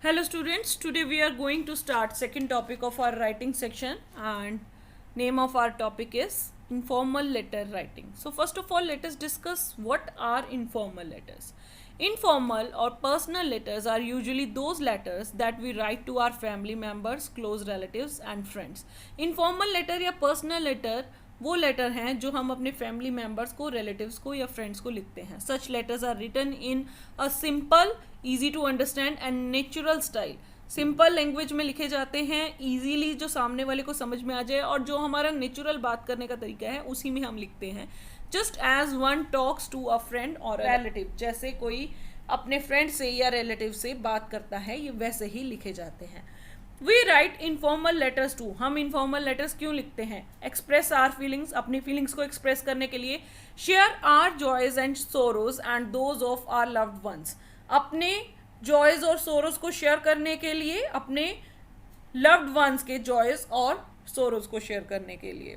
Hello students, today we are going to start second topic of our writing section and name of our topic is informal letter writing. So first of all let us discuss what are informal letters. Informal or personal letters are usually those letters that we write to our family members, close relatives and friends. Informal letter या personal letter वो letter हैं जो हम अपने family members को, relatives को या friends को लिखते हैं. Such letters are written in a simple, easy to understand and natural style. Simple language में लिखे जाते हैं, ईजीली जो सामने वाले को समझ में आ जाए और जो हमारा नेचुरल बात करने का तरीका है उसी में हम लिखते हैं. Just as one talks to a friend और रिलेटिव, जैसे कोई अपने फ्रेंड से या रिलेटिव से बात करता है, ये वैसे ही लिखे जाते हैं. We write informal letters to. हम इनफॉर्मल लेटर्स क्यों लिखते हैं? एक्सप्रेस आर फीलिंग्स, अपनी फीलिंग्स को एक्सप्रेस करने के लिए. Share our joys and sorrows and those of our loved ones, अपने जॉयज और सोरोज को शेयर करने के लिए, अपने लव्ड वंस के जॉयज और सोरोज को शेयर करने के लिए.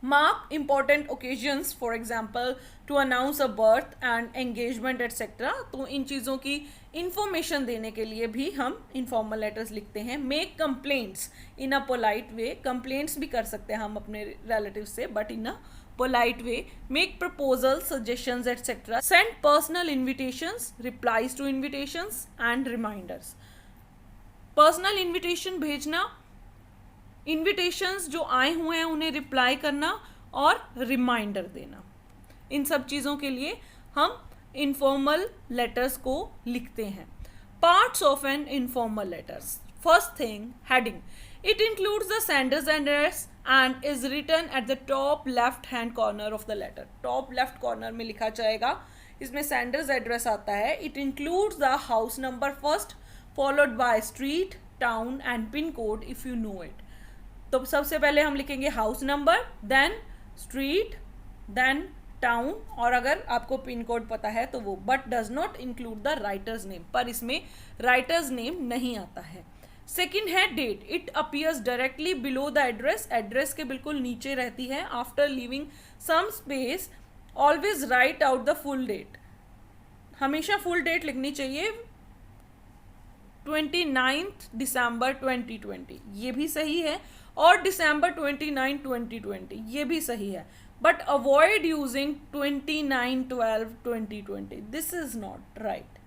Mark important occasions, for example to announce a birth and engagement etc. तो इन चीज़ों की इंफॉर्मेशन देने के लिए भी हम इनफॉर्मल लेटर्स लिखते हैं. मेक कंप्लेंट्स इन अ पोलाइट वे, कंप्लेंट्स भी कर सकते हैं हम अपने रिलेटिव से but in a polite way. Make proposals, suggestions etc. Send personal invitations, replies to invitations and reminders. Personal invitation भेजना, इन्विटेशंस जो आए हुए हैं उन्हें रिप्लाई करना और रिमाइंडर देना, इन सब चीज़ों के लिए हम इनफॉर्मल लेटर्स को लिखते हैं. Parts of an informal letters. First thing, heading. It includes the sender's address and is written at the top left hand corner of the letter. Top left corner में लिखा जाएगा, इसमें सेंडर्स एड्रेस आता है. It includes the house number first followed by street, town and pin code if you know it. तो सबसे पहले हम लिखेंगे house number, then street, then town, और अगर आपको पिन कोड पता है तो वो. But does not include the writer's name, पर इसमें राइटर्स नेम नहीं आता है. सेकेंड है date. It appears directly below the address, address के बिल्कुल नीचे रहती है. After leaving some space always write out the full date. हमेशा फुल डेट लिखनी चाहिए. 29 दिसंबर 2020 ये भी सही है, और December 29, 2020 ये भी सही है. But avoid using 29/12/2020. This is not right,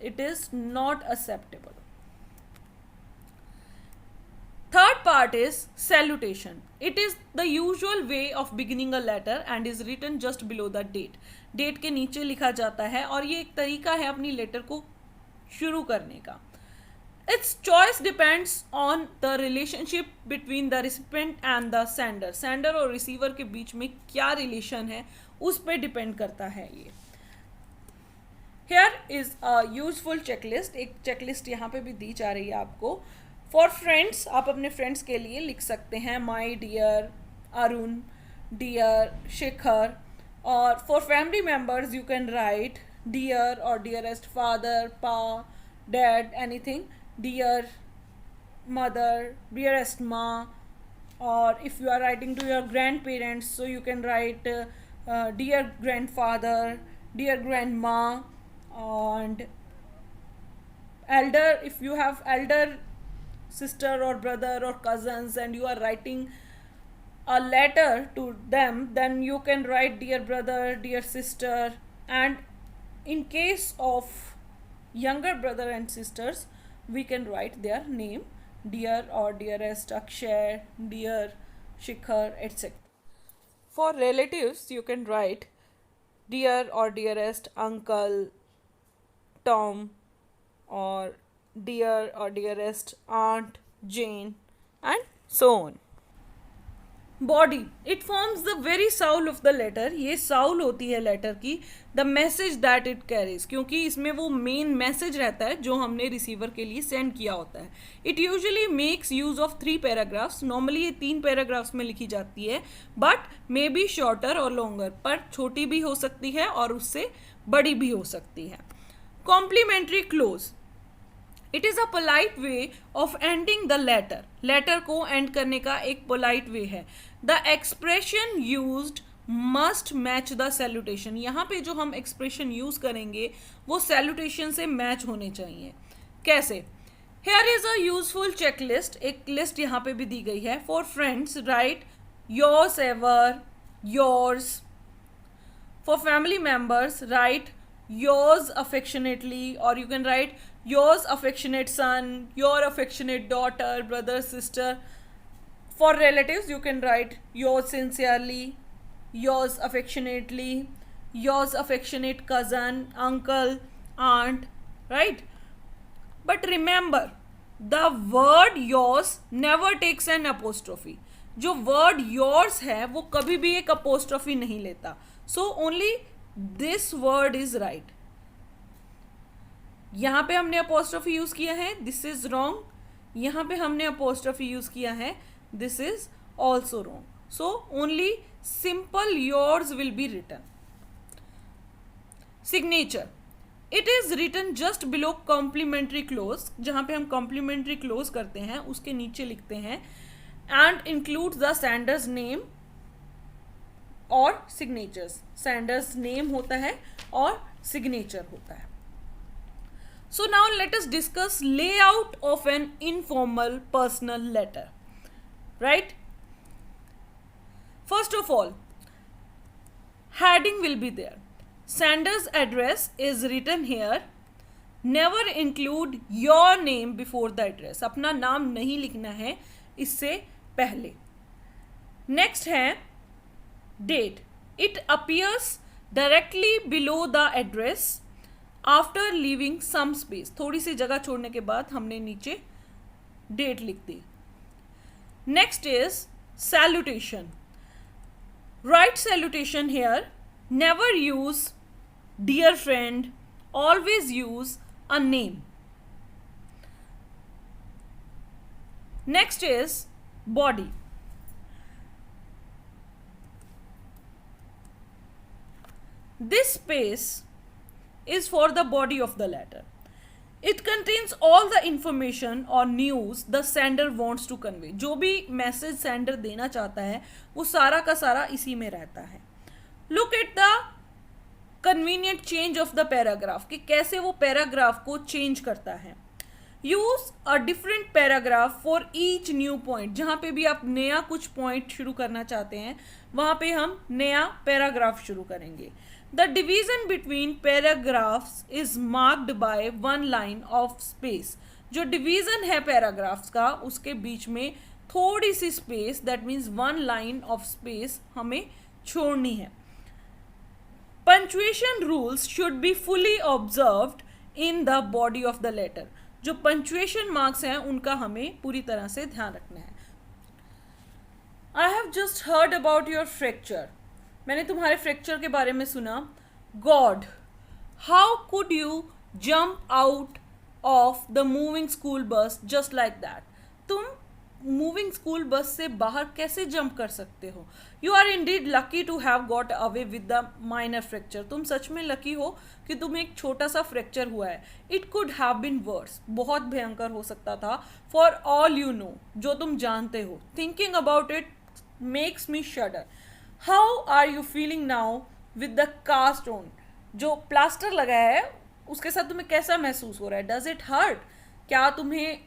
it is not acceptable. Third part is salutation. It is the usual way of beginning a letter and is written just below the date. Date के नीचे लिखा जाता है और ये एक तरीका है अपनी लेटर को शुरू करने का. Its choice depends on the relationship between the recipient and the sender. Sender और receiver के बीच में क्या relation है उस पर डिपेंड करता है ये. Here is a useful checklist. एक checklist यहाँ पे भी दी जा रही है आपको. For friends, आप अपने friends के लिए लिख सकते हैं my dear Arun, dear Shikhar. और for family members you can write dear or dearest father, pa, dad, anything. Dear mother, dearest ma. Or if you are writing to your grandparents, so you can write dear grandfather, dear grandma. And elder, if you have elder sister or brother or cousins and you are writing a letter to them, then you can write dear brother, dear sister. And in case of younger brother and sisters, we can write their name, dear or dearest Akshay, dear Shikhar, etc. For relatives, you can write dear or dearest uncle Tom, or dear or dearest aunt Jane, and so on. Body. It forms the very soul of the letter. ये soul होती है letter की. The message that it carries, क्योंकि इसमें वो main message रहता है जो हमने रिसीवर के लिए सेंड किया होता है. It usually makes use of 3 paragraphs. Normally ये 3 पैराग्राफ्स में लिखी जाती है, बट मे बी शॉर्टर और लॉन्गर, पर छोटी भी हो सकती है और उससे बड़ी भी हो सकती है. Complimentary close. It is a polite way of ending the letter. Letter को एंड करने का एक पोलाइट वे है. The expression used must match the salutation. यहाँ पे जो हम एक्सप्रेशन यूज करेंगे वो सैल्यूटेशन से मैच होने चाहिए. कैसे? Here is a useful checklist, एक लिस्ट यहाँ पे भी दी गई है. For friends right yours ever, yours. For family members right yours affectionately, or you can write yours affectionate son, your affectionate daughter, brother, sister. For relatives you can write yours sincerely, yours affectionately, yours affectionate cousin, uncle, aunt, right? But remember the word yours never takes an apostrophe. जो word yours है वो कभी भी एक apostrophe नहीं लेता. So only this word is right. यहाँ पे हमने apostrophe यूज किया है, this is wrong. यहाँ पे हमने apostrophe यूज किया है, this is also wrong. So only simple yours will be written. Signature. It is written just below complimentary clause. जहाँ पे हम complimentary clause करते हैं उसके नीचे लिखते हैं and includes the sender's name और signatures. sender's name होता है और signature होता है. So now let us discuss layout of an informal personal letter. Right? First of all, heading will be there. Sender's address is written here. Never include your name before the address. अपना नाम नहीं लिखना है इससे पहले. Next है date. It appears directly below the address after leaving some space. थोड़ी सी जगह छोड़ने के बाद हमने नीचे date लिख दी. Next is salutation. Write salutation here. Never use dear friend. Always use a name. Next is body. This space is for the body of the letter. It contains all the information or news the sender wants to convey. जो भी message sender देना चाहता है वो सारा का सारा इसी में रहता है. Look at the convenient change of the paragraph, कि कैसे वो पैराग्राफ को चेंज करता है. Use a different paragraph for each new point. जहाँ पे भी आप नया कुछ पॉइंट शुरू करना चाहते हैं वहाँ पे हम नया पैराग्राफ शुरू करेंगे. The division between paragraphs is marked by one line of space. जो division है paragraphs का उसके बीच में थोड़ी सी space, that means one line of space हमें छोड़नी है. Punctuation rules should be fully observed in the body of the letter. जो punctuation marks हैं उनका हमें पूरी तरह से ध्यान रखना है. I have just heard about your fracture. मैंने तुम्हारे फ्रैक्चर के बारे में सुना. God, how could you jump out of the moving school bus just like that. तुम मूविंग स्कूल बस से बाहर कैसे जंप कर सकते हो. You are indeed lucky to have got away with the minor fracture. तुम सच में लकी हो कि तुम्हें एक छोटा सा फ्रैक्चर हुआ है. It could have been worse. बहुत भयंकर हो सकता था. फॉर ऑल यू नो, जो तुम जानते हो. Thinking about it makes me shudder. How are you feeling now with the cast on. जो प्लास्टर लगा है उसके साथ तुम्हें कैसा महसूस हो रहा है. Does it hurt. क्या तुम्हें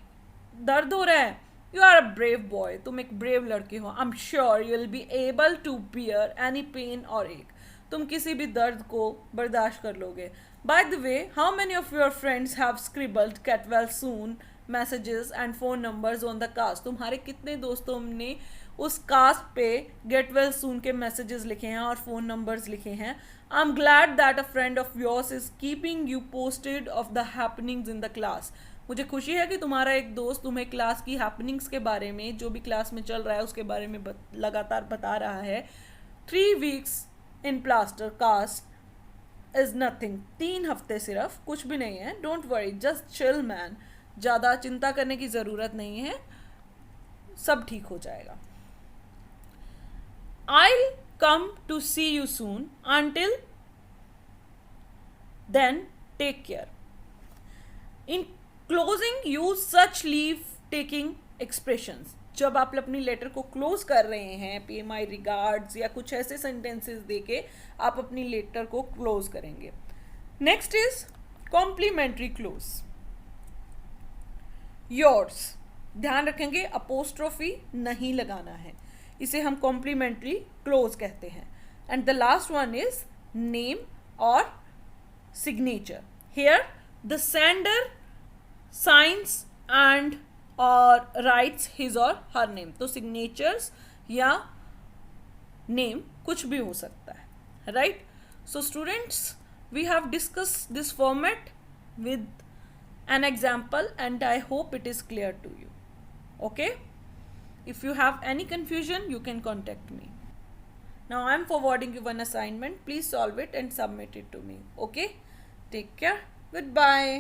दर्द हो रहा है. You are a brave boy. तुम एक ब्रेव लड़के हो. I am sure you will be able to bear any pain और एक. तुम किसी भी दर्द को बर्दाश्त कर लोगे. By the way, how many of your friends have scribbled get well soon messages and phone numbers on the cast. तुम्हारे कितने दोस्तों ने उस कास्ट पे गेट वेल सून के मैसेजेस लिखे हैं और फ़ोन नंबर्स लिखे हैं. I am glad that a friend of yours is keeping you posted of the happenings in the class. मुझे खुशी है कि तुम्हारा एक दोस्त तुम्हें क्लास की हैपनिंग्स के बारे में, जो भी क्लास में चल रहा है उसके बारे में लगातार बता रहा है. 3 weeks in plaster cast is nothing. 3 हफ्ते सिर्फ कुछ भी नहीं है. Don't worry, just chill man. ज़्यादा चिंता करने की ज़रूरत नहीं है, सब ठीक हो जाएगा. I'll come to see you soon. Until then, take care. In closing, use such leave-taking expressions. जब आप अपनी लेटर को क्लोज कर रहे हैं, पे माई रिगार्ड्स या कुछ ऐसे सेंटेंसेस देके आप अपनी लेटर को क्लोज करेंगे. Next is complimentary close. Yours, ध्यान रखेंगे अपोस्ट्रोफी नहीं लगाना है, इसे हम कॉम्प्लीमेंट्री क्लोज कहते हैं. And the last one is name और signature. Here the sender signs and or writes his or her name. तो signatures या name कुछ भी हो सकता है, right? So students, we have discussed this format with an example and I hope it is clear to you. Okay? If you have any confusion, you can contact me. Now I am forwarding you one assignment. Please solve it and submit it to me. Okay? Take care. Goodbye.